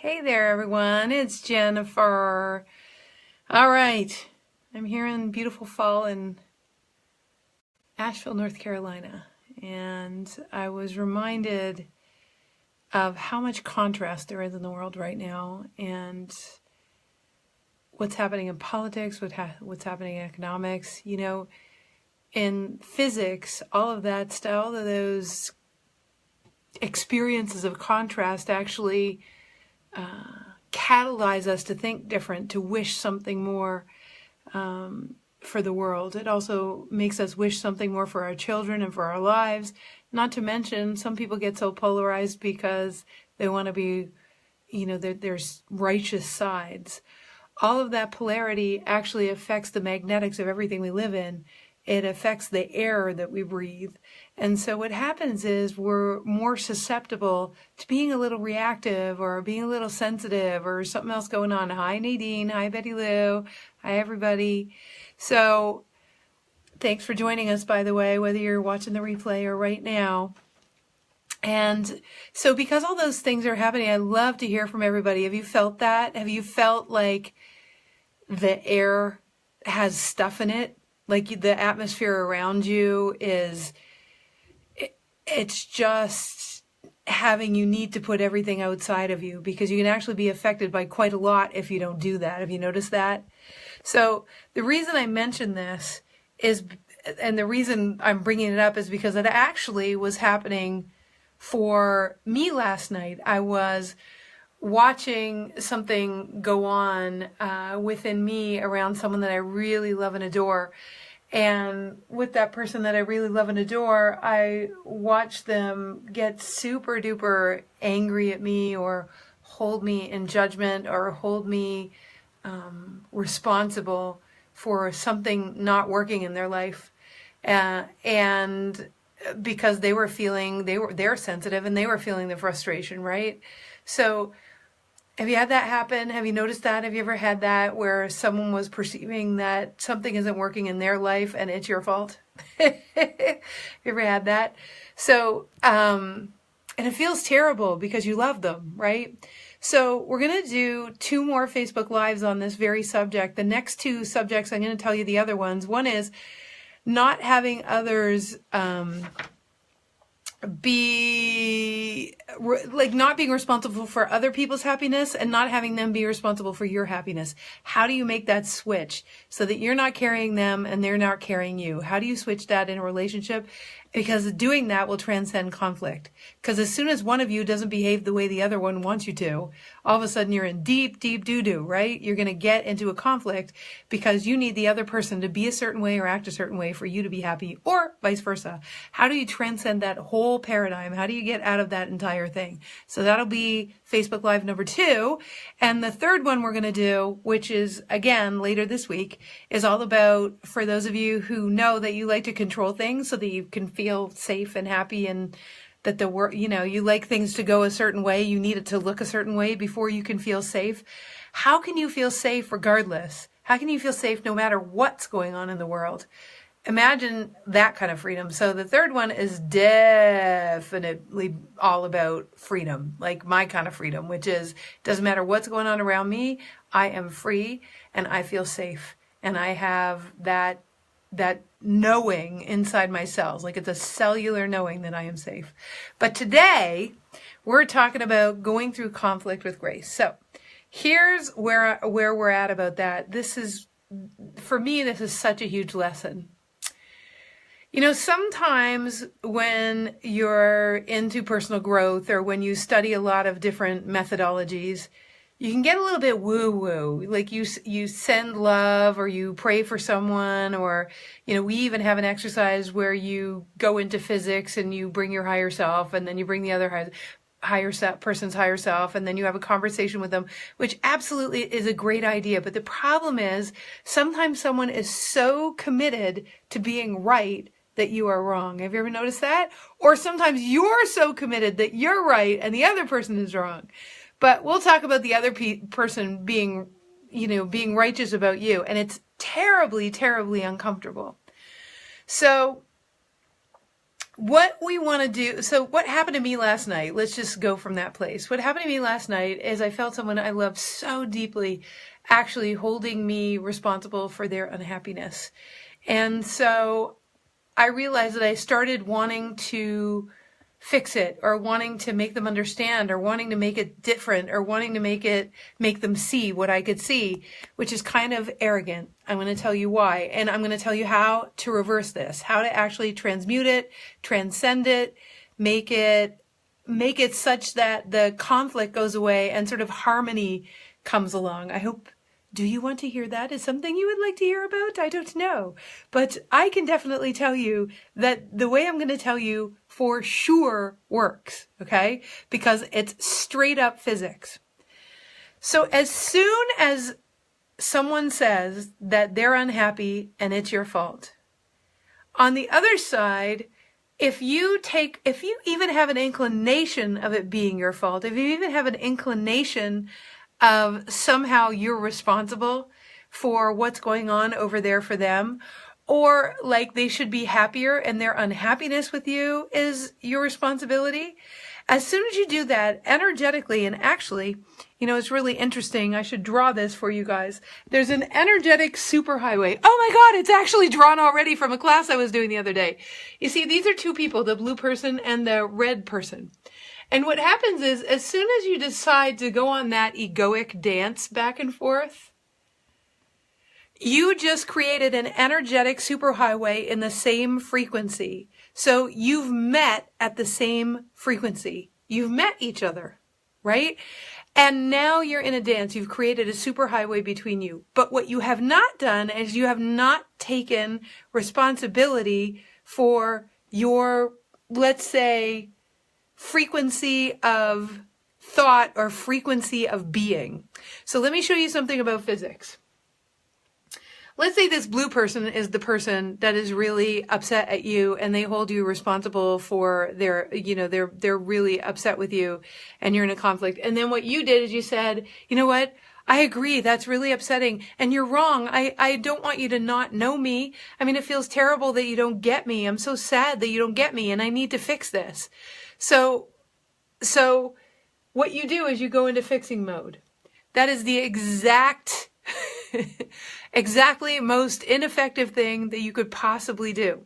Hey there, everyone. It's Jennifer. All right. I'm here in beautiful fall in Asheville, North Carolina. And I was reminded of how much contrast there is in the world right now and what's happening in politics, what's happening in economics. You know, in physics, all of that stuff, all of those experiences of contrast actually catalyze us to think different, to wish something more for the world. It also makes us wish something more for our children and for our lives. Not to mention, some people get so polarized because they want to be, there's righteous sides. All of that polarity actually affects the magnetics of everything we live in. It affects the air that we breathe. And so what happens is we're more susceptible to being a little reactive or being a little sensitive or something else going on. Hi, Nadine. Hi, Betty Lou. Hi, everybody. So thanks for joining us, by the way, whether you're watching the replay or right now. And so because all those things are happening, I love to hear from everybody. Have you felt that? Have you felt like the air has stuff in it? Like the atmosphere around you it's just having you need to put everything outside of you, because you can actually be affected by quite a lot if you don't do that. Have you noticed that? So the reason I mention this is, and the reason I'm bringing it up is because it actually was happening for me last night. I was watching something go on within me around someone that I really love and adore. And with that person that I really love and adore, I watched them get super duper angry at me or hold me in judgment or hold me responsible for something not working in their life. And because they were feeling, they're sensitive and they were feeling the frustration, right? So have you had that happen? Have you noticed that? Have you ever had that where someone was perceiving that something isn't working in their life and it's your fault? Have you ever had that? So, and it feels terrible because you love them, right? So we're going to do 2 more Facebook Lives on this very subject. The next 2 subjects, I'm going to tell you the other ones. One is not having others not being responsible for other people's happiness and not having them be responsible for your happiness. How do you make that switch so that you're not carrying them and they're not carrying you? How do you switch that in a relationship? Because doing that will transcend conflict. Because as soon as one of you doesn't behave the way the other one wants you to, all of a sudden you're in deep, deep doo-doo, right? You're going to get into a conflict because you need the other person to be a certain way or act a certain way for you to be happy, or vice versa. How do you transcend that whole paradigm? How do you get out of that entire thing? So that'll be Facebook Live number 2. And the third one we're going to do, which is, again, later this week, is all about, for those of you who know that you like to control things so that you can feel safe and happy, and that the work, you like things to go a certain way, you need it to look a certain way before you can feel safe. How can you feel safe regardless? How can you feel safe no matter what's going on in the world? Imagine that kind of freedom. So the third one is definitely all about freedom, like my kind of freedom, which is, doesn't matter what's going on around me, I am free and I feel safe. And I have that knowing inside my cells, like it's a cellular knowing that I am safe. But today we're talking about going through conflict with grace. So here's where we're at about that. This is, for me, this is such a huge lesson. Sometimes when you're into personal growth or when you study a lot of different methodologies, you can get a little bit woo-woo, like you send love or you pray for someone, or, we even have an exercise where you go into physics and you bring your higher self and then you bring the other person's higher self and then you have a conversation with them, which absolutely is a great idea. But the problem is sometimes someone is so committed to being right that you are wrong. Have you ever noticed that? Or sometimes you're so committed that you're right and the other person is wrong. But we'll talk about the other person being righteous about you. And it's terribly, terribly uncomfortable. So what we want to do, so what happened to me last night, let's just go from that place. What happened to me last night is I felt someone I love so deeply actually holding me responsible for their unhappiness. And so I realized that I started wanting to fix it, or wanting to make them understand, or wanting to make it different, or wanting to make them see what I could see, which is kind of arrogant. I'm going to tell you why. And I'm going to tell you how to reverse this, how to actually transmute it, transcend it, make it such that the conflict goes away and sort of harmony comes along. Do you want to hear that? Is something you would like to hear about? I don't know. But I can definitely tell you that the way I'm going to tell you for sure works, okay? Because it's straight up physics. So as soon as someone says that they're unhappy and it's your fault, on the other side, if you even have an inclination of it being your fault, if you even have an inclination of somehow you're responsible for what's going on over there for them, or like they should be happier and their unhappiness with you is your responsibility. As soon as you do that energetically, and actually, it's really interesting. I should draw this for you guys. There's an energetic superhighway. Oh my God, it's actually drawn already from a class I was doing the other day. You see, these are two people, the blue person and the red person. And what happens is, as soon as you decide to go on that egoic dance back and forth, you just created an energetic superhighway in the same frequency. So you've met at the same frequency. You've met each other, right? And now you're in a dance. You've created a superhighway between you. But what you have not done is you have not taken responsibility for your, let's say, frequency of thought or frequency of being. So let me show you something about physics. Let's say this blue person is the person that is really upset at you and they hold you responsible for they're really upset with you and you're in a conflict. And then what you did is you said, you know what? I agree. That's really upsetting. And you're wrong. I don't want you to not know me. I mean, it feels terrible that you don't get me. I'm so sad that you don't get me and I need to fix this. So what you do is you go into fixing mode. That is the exactly most ineffective thing that you could possibly do.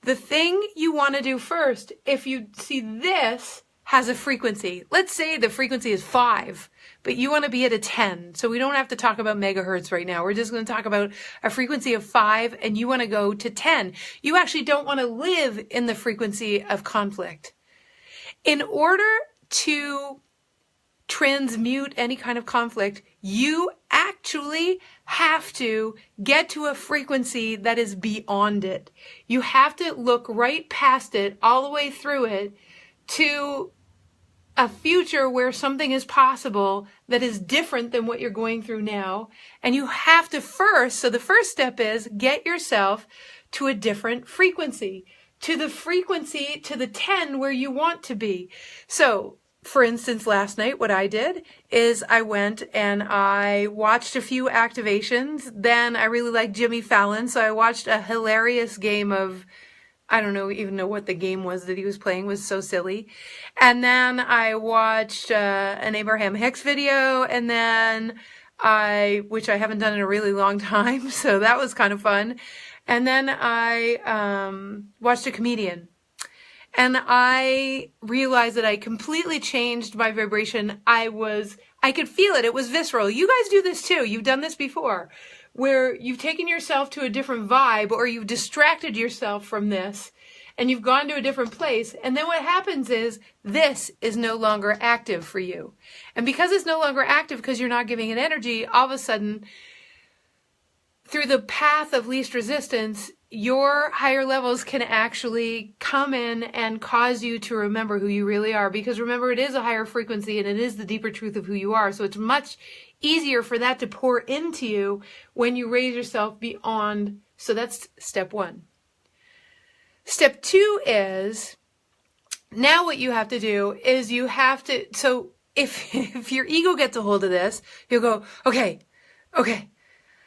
The thing you want to do first, if you see this has a frequency, let's say the frequency is 5, but you want to be at a 10. So we don't have to talk about megahertz right now. We're just going to talk about a frequency of 5 and you want to go to 10. You actually don't want to live in the frequency of conflict. In order to transmute any kind of conflict, you actually have to get to a frequency that is beyond it. You have to look right past it, all the way through it, to a future where something is possible that is different than what you're going through now. And you have to so the first step is get yourself to a different frequency, to the frequency, to the 10 where you want to be. So, for instance, last night, what I did is I went and I watched a few activations. Then I really liked Jimmy Fallon, so I watched a hilarious game of, I don't even know what the game was that he was playing. It was so silly. And then I watched an Abraham Hicks video, and then which I haven't done in a really long time, so that was kind of fun. And then I watched a comedian. And I realized that I completely changed my vibration. I could feel it. It was visceral. You guys do this too. You've done this before, where you've taken yourself to a different vibe, or you've distracted yourself from this and you've gone to a different place. And then what happens is this is no longer active for you. And because it's no longer active because you're not giving it energy, all of a sudden, through the path of least resistance, your higher levels can actually come in and cause you to remember who you really are. Because remember, it is a higher frequency and it is the deeper truth of who you are. So it's much easier for that to pour into you when you raise yourself beyond. So that's step 1. Step 2 is, now what you have to do is you have to, so if your ego gets a hold of this, you'll go, okay.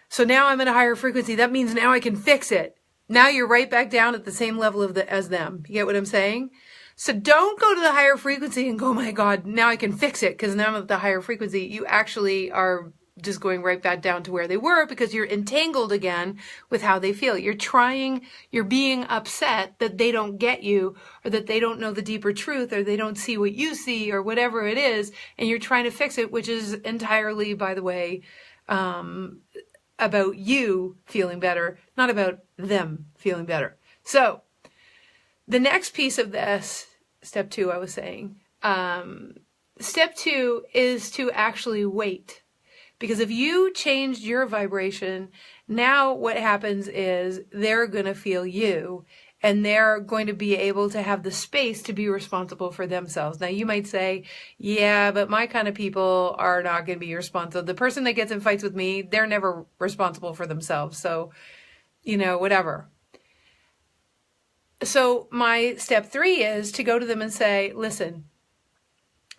So now I'm at a higher frequency. That means now I can fix it. Now you're right back down at the same level as them. You get what I'm saying? So don't go to the higher frequency and go, oh my God, now I can fix it because now I'm at the higher frequency. You actually are just going right back down to where they were because you're entangled again with how they feel. You're being upset that they don't get you, or that they don't know the deeper truth, or they don't see what you see, or whatever it is, and you're trying to fix it, which is entirely, by the way, about you feeling better, not about them feeling better. So the next piece of this, step 2, I was saying, step 2 is to actually wait. Because if you changed your vibration, now what happens is they're going to feel you, and they're going to be able to have the space to be responsible for themselves. Now you might say, yeah, but my kind of people are not going to be responsible. The person that gets in fights with me, they're never responsible for themselves. So, whatever. So my step 3 is to go to them and say, listen,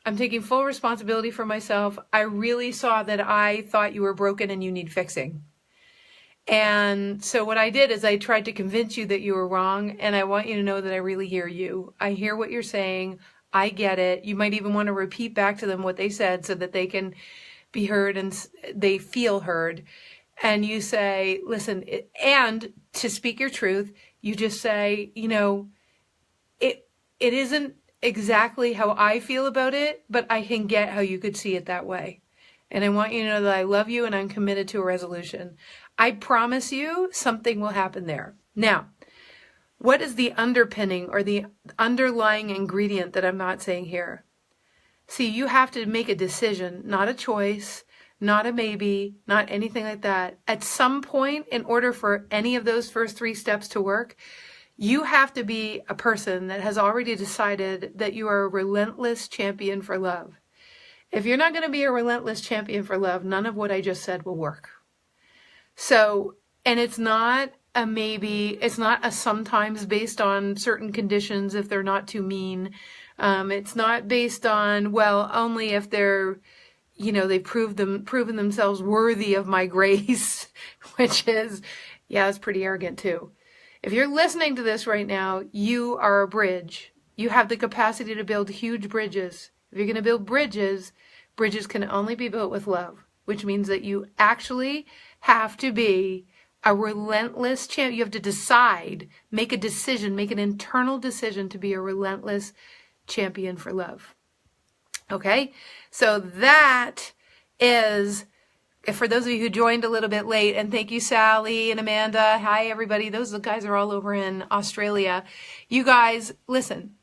I'm taking full responsibility for myself. I really saw that I thought you were broken and you need fixing. And so what I did is I tried to convince you that you were wrong. And I want you to know that I really hear you. I hear what you're saying. I get it. You might even want to repeat back to them what they said so that they can be heard and they feel heard. And you say, listen, and to speak your truth, you just say, it isn't exactly how I feel about it, but I can get how you could see it that way. And I want you to know that I love you and I'm committed to a resolution. I promise you something will happen there. Now, what is the underpinning or the underlying ingredient that I'm not saying here? See, you have to make a decision, not a choice, not a maybe, not anything like that. At some point, in order for any of those first 3 steps to work, you have to be a person that has already decided that you are a relentless champion for love. If you're not going to be a relentless champion for love, none of what I just said will work. So, and it's not a maybe, it's not a sometimes based on certain conditions if they're not too mean. It's not based on, well, only if they're, they've proven themselves worthy of my grace, which is, it's pretty arrogant too. If you're listening to this right now, you are a bridge. You have the capacity to build huge bridges. If you're going to build bridges, bridges can only be built with love, which means that you actually have to be a relentless champion. You have to decide, make a decision, make an internal decision to be a relentless champion for love. Okay? So that is, for those of you who joined a little bit late, and thank you, Sally and Amanda. Hi, everybody. Those guys are all over in Australia. You guys, listen.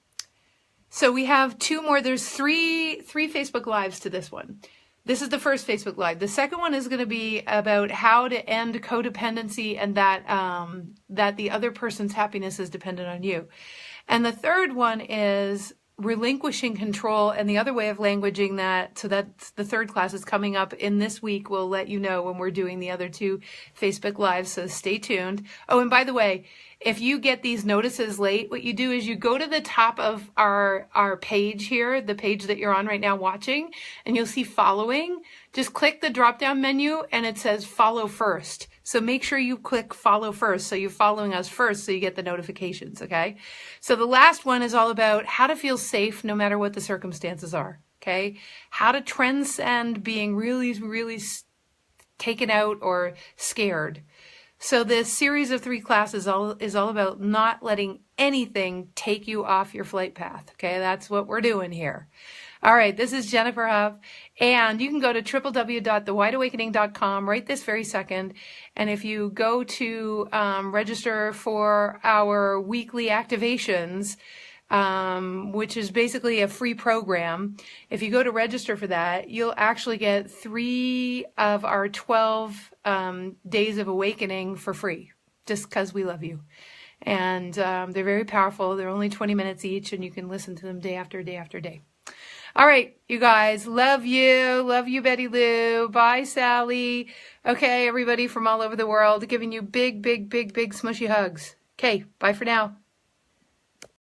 So we have 2 more. There's three Facebook Lives to this one. This is the first Facebook Live. The second one is going to be about how to end codependency and that the other person's happiness is dependent on you. And the third one is relinquishing control and the other way of languaging that. So that's the third class is coming up in this week. We'll let you know when we're doing the other 2 Facebook Lives. So stay tuned. Oh, and by the way, if you get these notices late, what you do is you go to the top of our page here, the page that you're on right now watching, and you'll see following. Just click the drop down menu and it says follow first. So make sure you click follow first. So you're following us first so you get the notifications. Okay. So the last one is all about how to feel safe no matter what the circumstances are. Okay. How to transcend being really, really taken out or scared. So this series of 3 classes is all about not letting anything take you off your flight path. Okay, that's what we're doing here. All right, this is Jennifer Hough, and you can go to www.thewideawakening.com right this very second. And if you go to register for our weekly activations, which is basically a free program. If you go to register for that, you'll actually get 3 of our 12 days of awakening for free, just because we love you. And they're very powerful. They're only 20 minutes each, and you can listen to them day after day after day. All right, you guys, love you. Love you, Betty Lou. Bye, Sally. Okay, everybody from all over the world, giving you big, big, big, big smushy hugs. Okay, bye for now.